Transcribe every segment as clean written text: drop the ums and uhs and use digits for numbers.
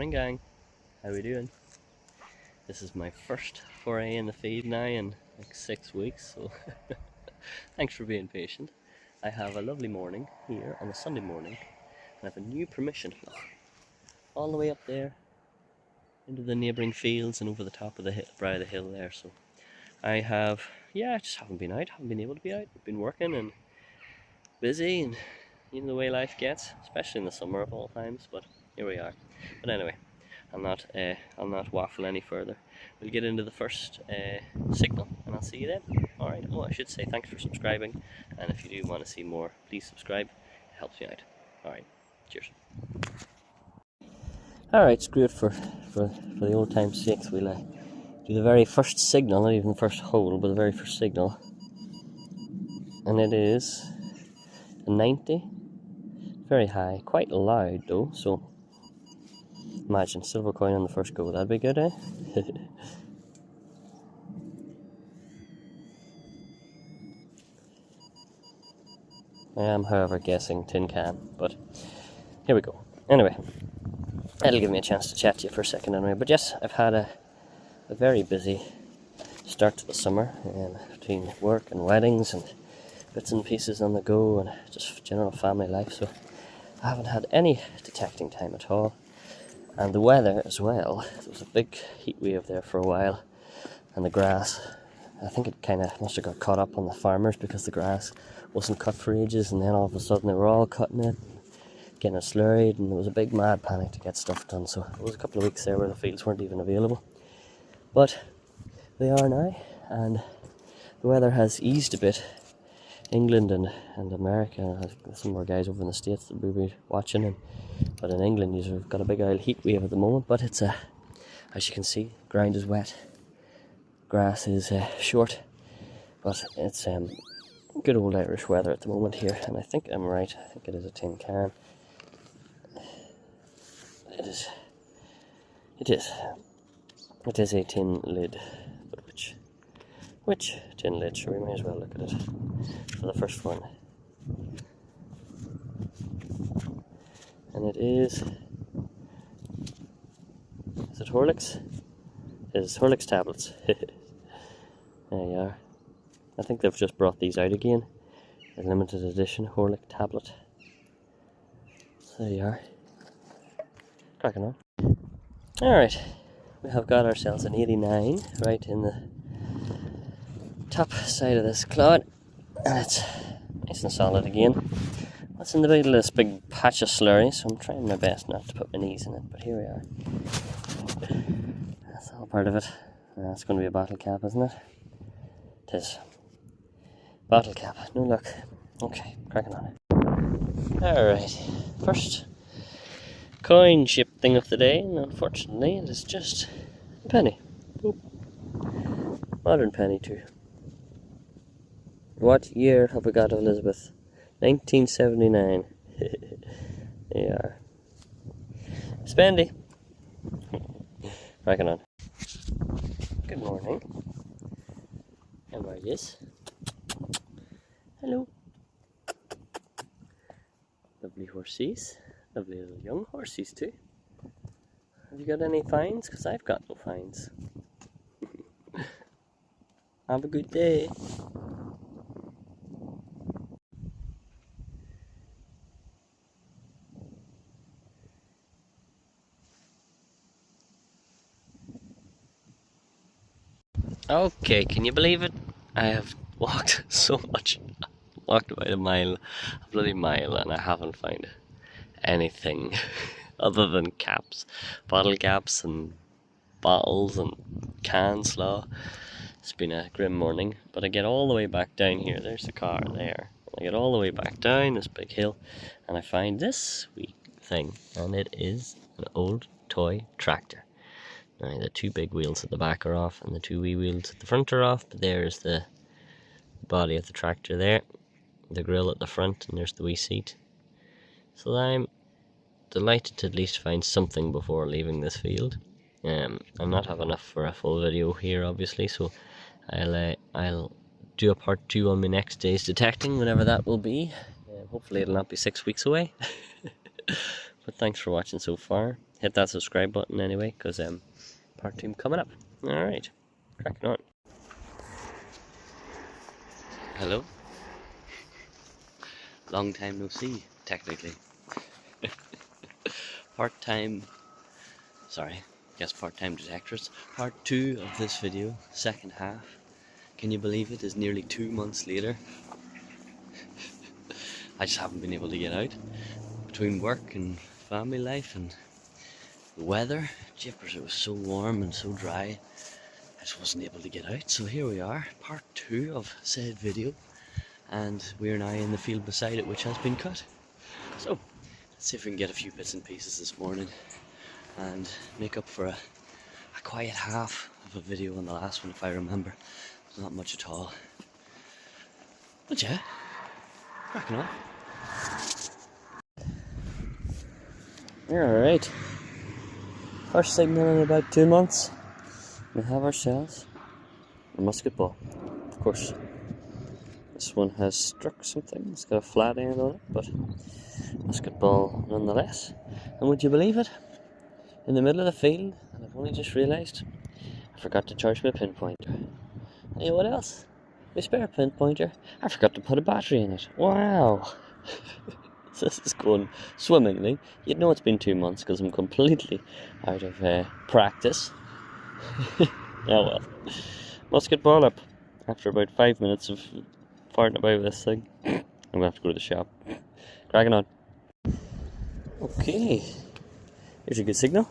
Morning gang, how we doing? This is my first foray in the feed now in like 6 weeks, so thanks for being patient. I have a lovely morning here on a Sunday morning, and I have a new permission all the way up there into the neighbouring fields and over the top of the brow of the hill there. So I just haven't been out, haven't been able to be out. I've been working and busy, and you know the way life gets, especially in the summer of all times, but here we are. But anyway, I'll not waffle any further. We'll get into the first signal and I'll see you then. Alright, I should say thanks for subscribing, and if you do want to see more, please subscribe, it helps me out. Alright, cheers. Alright, screw it for the old time's sakes. We'll do the very first signal, not even the first hole, but the very first signal. And it is a 90, very high, quite loud though, so imagine silver coin on the first go, that'd be good, eh? I am, however, guessing tin can, but here we go. Anyway, that'll give me a chance to chat to you for a second anyway. But yes, I've had a very busy start to the summer, between work and weddings and bits and pieces on the go and just general family life, so I haven't had any detecting time at all. And the weather as well, there was a big heat wave there for a while, and the grass, I think it kind of must have got caught up on the farmers because the grass wasn't cut for ages, and then all of a sudden they were all cutting it, getting it slurried, and there was a big mad panic to get stuff done. So it was a couple of weeks there where the fields weren't even available, but they are now, and the weather has eased a bit. England and America, some more guys over in the States that we'll be watching, but in England you've got a big old heat wave at the moment, but it's as you can see, ground is wet, grass is short, but it's good old Irish weather at the moment here, and I think I'm right, I think it is a tin can. It is a tin lid, but which tin lid? Sure, we may as well look at it for the first one. And it is it Horlicks? It is Horlicks tablets. There you are. I think they've just brought these out again. A limited edition Horlick tablet. So there you are. Cracking on. Alright, we have got ourselves an 89 right in the top side of this clod, and it's nice and solid again. It's in the middle of this big patch of slurry, so I'm trying my best not to put my knees in it, but here we are. That's all part of it. That's going to be a bottle cap, isn't it? It is. Bottle cap, no luck. Okay, cracking on it. Alright, first coin ship thing of the day, and unfortunately it is just a penny. Oop. Modern penny too. What year have we got, Elizabeth? 1979. There you are. Spendy. Cracking on. Good morning. How are you? Hello. Lovely horsies. Lovely little young horsies too. Have you got any finds? Because I've got no finds. Have a good day. Okay, can you believe it? I have walked so much. Walked about a bloody mile, and I haven't found anything other than caps, bottle caps and bottles and cans slaw. It's been a grim morning, but I get all the way back down here. There's the car there. I get all the way back down this big hill, and I find this wee thing, and it is an old toy tractor. Now the two big wheels at the back are off, and the two wee wheels at the front are off, but there's the body of the tractor there, the grille at the front, and there's the wee seat. So I'm delighted to at least find something before leaving this field. I'll not have enough for a full video here, obviously, so I'll do a part 2 on my next day's detecting, whenever that will be. Hopefully it'll not be 6 weeks away. But thanks for watching so far. hit that subscribe button anyway, because part 2 coming up. Alright, cracking on. Hello. Long time no see, technically. Part-time detectives. Part 2 of this video, second half. Can you believe it is nearly 2 months later? I just haven't been able to get out. Between work and family life and the weather, jippers, it was so warm and so dry, I just wasn't able to get out. So here we are, part 2 of said video, and we're now in the field beside it, which has been cut. So let's see if we can get a few bits and pieces this morning and make up for a quiet half of a video on the last one, if I remember. Not much at all. But yeah, cracking on. Alright. First signal in about 2 months. We have ourselves a musket ball. Of course, this one has struck something. It's got a flat end on it, but musket ball nonetheless. And would you believe it? In the middle of the field, and I've only just realised, I forgot to charge my pinpointer. And you know what else? My spare pinpointer, I forgot to put a battery in it. Wow! This is going swimmingly. You'd know it's been 2 months because I'm completely out of practice. Oh well. Musket ball up. After about 5 minutes of farting about this thing, I'm going to have to go to the shop. Cracking on. Okay. Here's a good signal.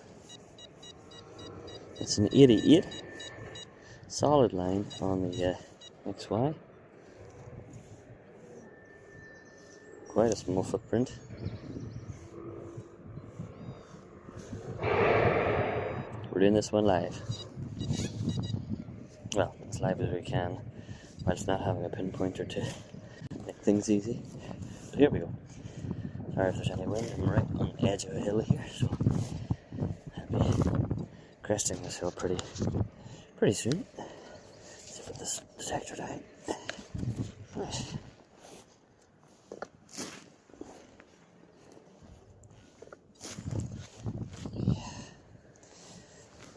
It's an 88. Solid line on the XY. Quite a small footprint. We're doing this one live. Well, as live as we can, whilst not having a pinpointer to make things easy. So here we go. Sorry if there's any wind, I'm right on the edge of a hill here, so I'll be cresting this hill pretty soon. Let's see if this detector died. Right.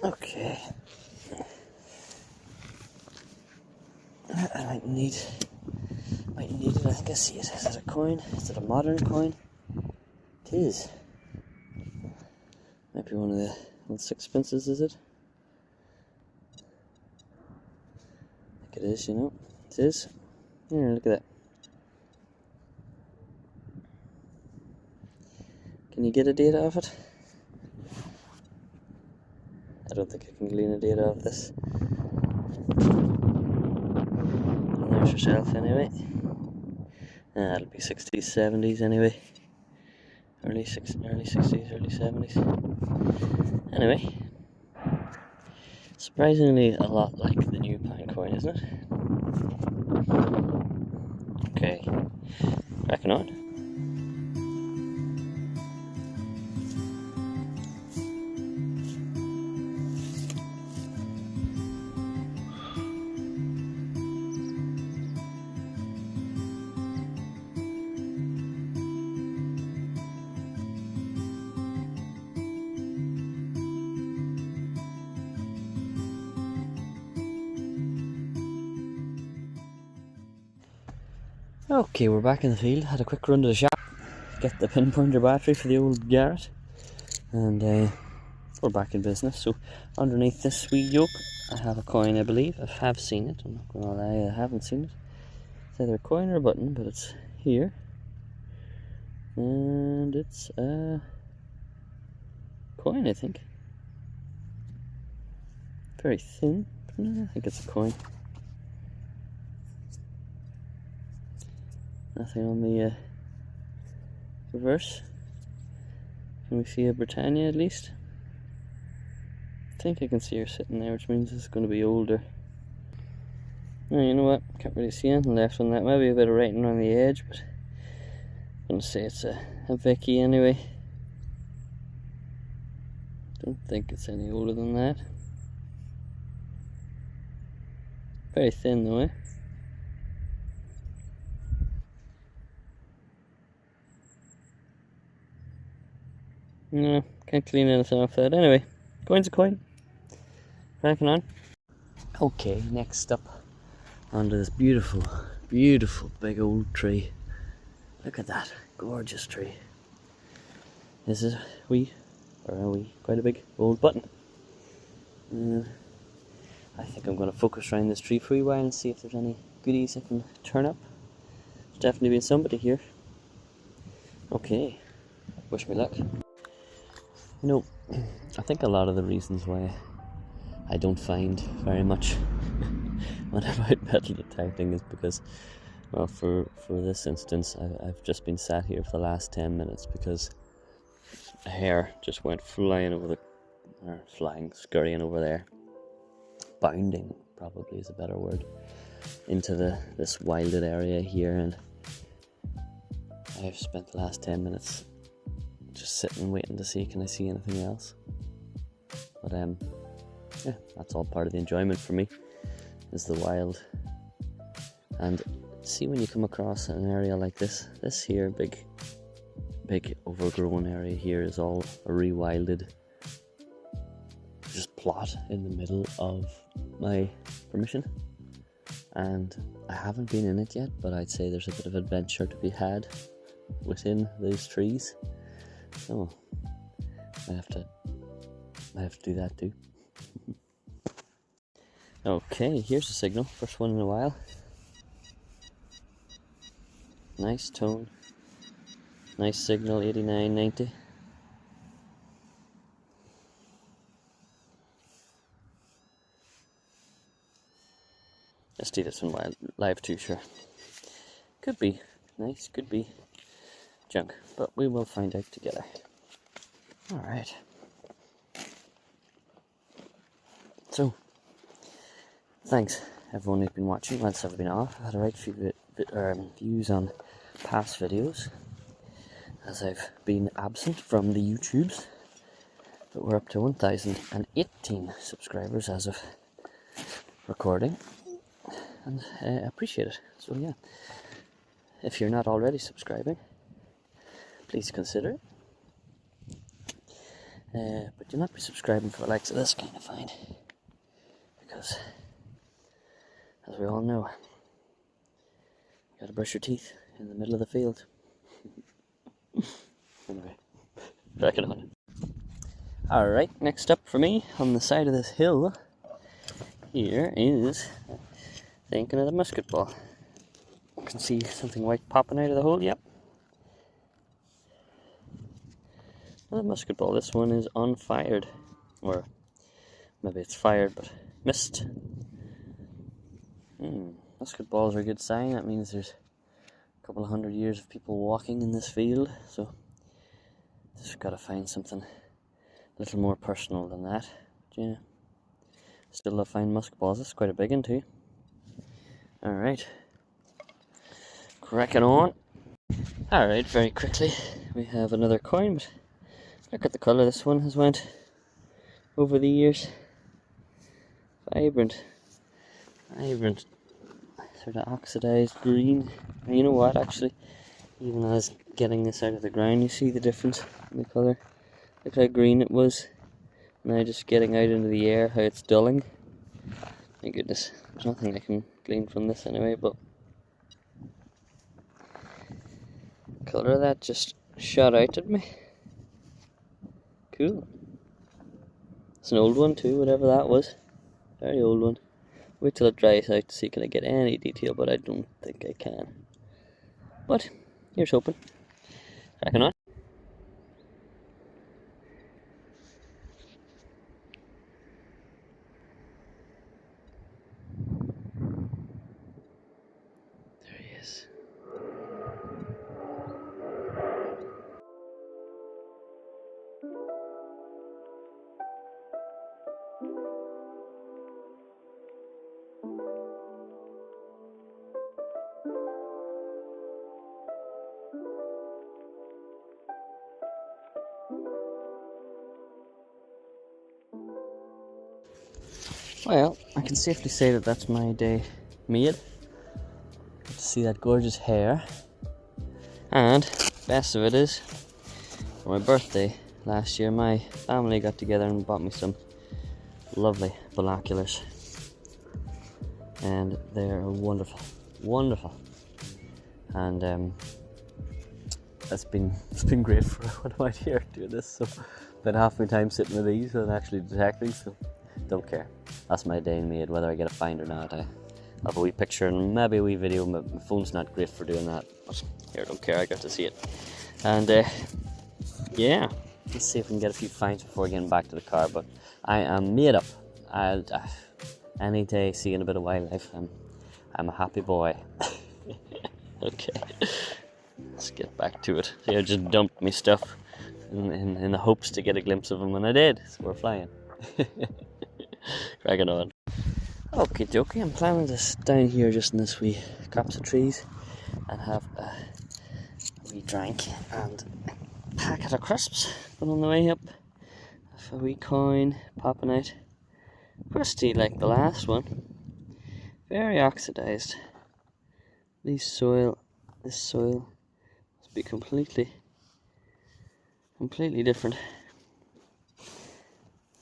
Okay. I might need it. I can see it. Is it a coin? Is it a modern coin? It is. Might be one of the little sixpences, is it? I think it is, you know. It is. Here, look at that. Can you get a date off it? I don't think I can glean a date off this. And there's yourself anyway. That'll be 60s, 70s anyway. Early 60s, early 70s. Anyway. Surprisingly a lot like the new pound coin, isn't it? Okay. Cracking on. Okay, we're back in the field. Had a quick run to the shop, get the pinpointer battery for the old Garrett, and we're back in business. So underneath this wee yoke I have a coin, I believe. I have seen it, I'm not going to lie, I haven't seen it. It's either a coin or a button, but it's here. And it's a coin, I think. Very thin, but no, I think it's a coin. Nothing on the reverse. Can we see a Britannia at least? I think I can see her sitting there, which means it's going to be older. Oh, you know what? Can't really see anything left on that. Maybe a bit of writing around the edge, but I'm going to say it's a Vicky anyway. Don't think it's any older than that. Very thin though, eh? No, can't clean anything off that. Anyway, coin's a coin. Cracking on. Okay, next up onto this beautiful, beautiful big old tree. Look at that, gorgeous tree. This is quite a big old button. I think I'm going to focus around this tree for a wee while and see if there's any goodies I can turn up. There's definitely been somebody here. Okay, wish me luck. You know, I think a lot of the reasons why I don't find very much when I'm out metal detecting is because, well, for this instance, I've just been sat here for the last 10 minutes because a hare just went scurrying over there, bounding probably is a better word, into this wilded area here, and I've spent the last 10 minutes just sitting waiting to see can I see anything else. But yeah, that's all part of the enjoyment for me, is the wild. And see, when you come across an area like this here big overgrown area here is all a rewilded just plot in the middle of my permission, and I haven't been in it yet, but I'd say there's a bit of adventure to be had within those trees, so I have to do that too. Okay, here's a signal, first one in a while. Nice tone, nice signal, 89, 90. Let's do this one live too, sure. Could be nice, could be junk, but we will find out together. Alright. So, thanks everyone who's been watching whilst I've been off. I've had a right few views on past videos as I've been absent from the YouTubes, but we're up to 1,018 subscribers as of recording, and I appreciate it. So yeah, if you're not already subscribing, please consider it. But do not be subscribing for the likes of this kind of find, because as we all know, you gotta brush your teeth in the middle of the field. Anyway, cracking on. Alright, next up for me on the side of this hill here is thinking of the musket ball. You can see something white popping out of the hole, yep. Another musket ball. This one is unfired, or maybe it's fired but missed. Musket balls are a good sign. That means there's a couple of 100 years of people walking in this field, so just got to find something a little more personal than that. Yeah, still love finding musket balls. This is quite a big one too. Alright, cracking on. Alright, very quickly we have another coin, but look at the colour this one has went over the years. Vibrant, sort of oxidized green. And you know what, actually, even as getting this out of the ground, you see the difference in the colour. Look how green it was. Now just getting out into the air, how it's dulling. My goodness, there's nothing I can glean from this anyway, but the colour of that just shot out at me. Cool. It's an old one too, whatever that was. Very old one. Wait till it dries out to see can I get any detail, but I don't think I can. But here's hoping. Cracking on. There he is. Well, I can safely say that that's my day made. Get to see that gorgeous hare. And best of it is, for my birthday, last year, my family got together and bought me some lovely binoculars, and they're wonderful, and it's been great for when I'm out here doing this. So spent half my time sitting with these and actually detecting, so don't care. That's my day made, whether I get a find or not. I have a wee picture and maybe a wee video. My phone's not great for doing that, but here, don't care, I got to see it. And yeah, let's see if we can get a few finds before getting back to the car. But I am made up. Any day seeing a bit of wildlife, I'm a happy boy. Okay, let's get back to it. See, I just dumped me stuff in the hopes to get a glimpse of them, and I did, so we're flying. Cracking on. Okay, dokie, I'm planning to sit down here just in this wee copse of trees and have a wee drink and a packet of crisps. But on the way up, a wee coin popping out. Crusty like the last one. Very oxidized. This soil must be completely different.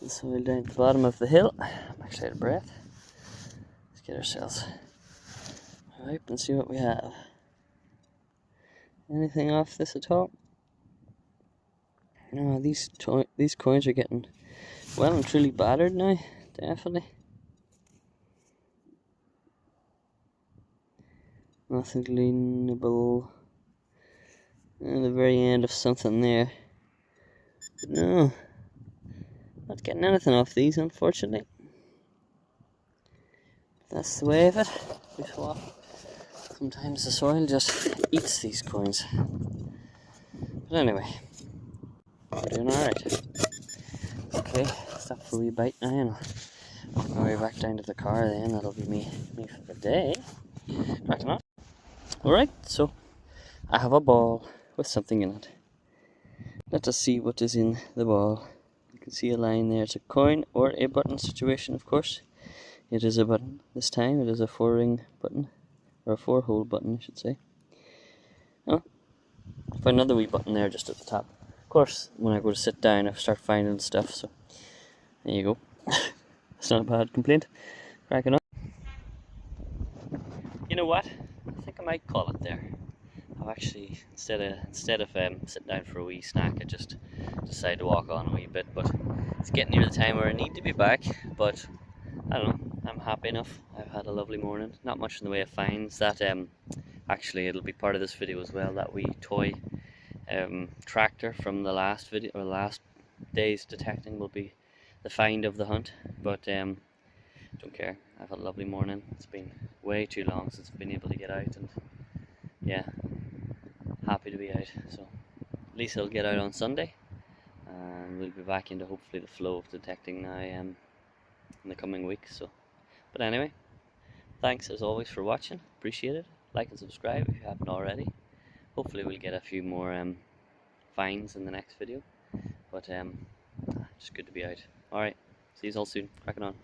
The soil down at the bottom of the hill. I'm actually out of breath. Let's get ourselves right and see what we have. Anything off this at all? No, these coins are getting well and truly battered now. Definitely. Nothing gleanable. And the very end of something there. But no, not getting anything off these, unfortunately. That's the way of it. Sometimes the soil just eats these coins. But anyway, we're doing alright. Okay, stop for a wee bite now, and I'll go way back down to the car then. That'll be me for the day. Cracking on. Alright, so I have a ball with something in it. Let us see what is in the ball. You can see a line there. It's a coin or a button situation, of course. It is a button this time. It is a 4-ring button, or a 4-hole button, I should say. Oh, I find another wee button there just at the top. Of course, when I go to sit down, I start finding stuff. So there you go. It's not a bad complaint. Cracking on. You know what? I think I might call it there. I've actually, instead of sitting down for a wee snack, I just decided to walk on a wee bit. But it's getting near the time where I need to be back. But I don't know, I'm happy enough. I've had a lovely morning. Not much in the way of finds. That actually, it'll be part of this video as well. That wee toy tractor from the last video, or last day's detecting, will be the find of the hunt. But don't care. I've had a lovely morning. It's been way too long since I've been able to get out, and yeah, happy to be out. So at least I'll get out on Sunday, and we'll be back into hopefully the flow of detecting now in the coming weeks. So, but anyway, thanks as always for watching. Appreciate it. Like and subscribe if you haven't already. Hopefully we'll get a few more finds in the next video. But just good to be out. Alright, see you all soon. Cracking on.